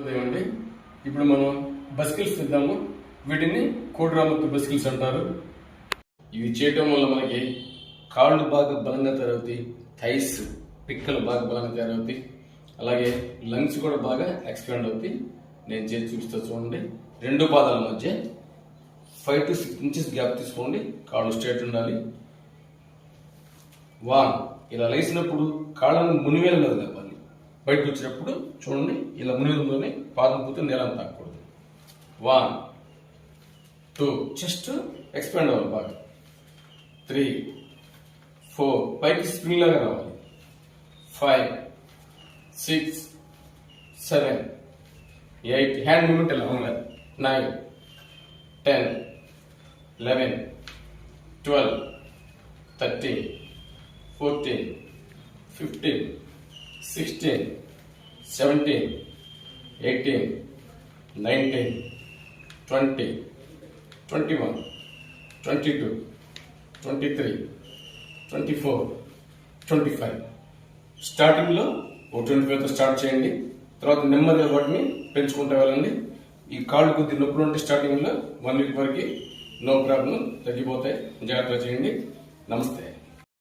ఉదయమండి. ఇప్పుడు మనం బస్కిల్స్ ఇద్దాము. వీటిని కోడిరామత్తు బస్కిల్స్ అంటారు. ఇవి చేయటం వల్ల మనకి కాళ్ళు బాగా బలంగా తయారవుతాయి, థైస్ పిక్కలు బాగా బలంగా తయారవుతాయి, అలాగే లంగ్స్ కూడా బాగా ఎక్స్పాండ్ అవుతాయి. నేను చేసి చూపిస్తా చూడండి. రెండు పాదాల మధ్య 5 to 6 inches గ్యాప్ తీసుకోండి. కాళ్ళు స్ట్రైట్ ఉండాలి. 1 ఇలా లేచినప్పుడు కాళ్ళను మునివేల మీద కలపాలి. బయటకు వచ్చినప్పుడు చూడండి, ఇలా మునివేలలోనే పాదం పూర్తి నేలను తాకూడదు. 1 2 చెస్ట్ ఎక్స్పాండ్ అవ్వాలి బాగా. 3 4 పైకి స్ప్రింగ్ లాగా రావాలి. 5 6 7 8 హ్యాండ్ మూమెంట్ ఎలా ఉండాలి. 9 10 11 12 13 14 15 16 17 18 19 20 21 22 23 24 25. స్టార్టింగ్లో 25తో స్టార్ట్ చేయండి. తర్వాత నెమ్మదిగా వాటిని పెంచుకుంటూ వెళ్ళండి. ఈ కాళ్ళు కొద్ది నొప్పులు ఉంటే స్టార్టింగ్లో 1 week వరకు నో ప్రాబ్లం, తగ్గిపోతాయి. జాగ్రత్తగా చేయండి. నమస్తే.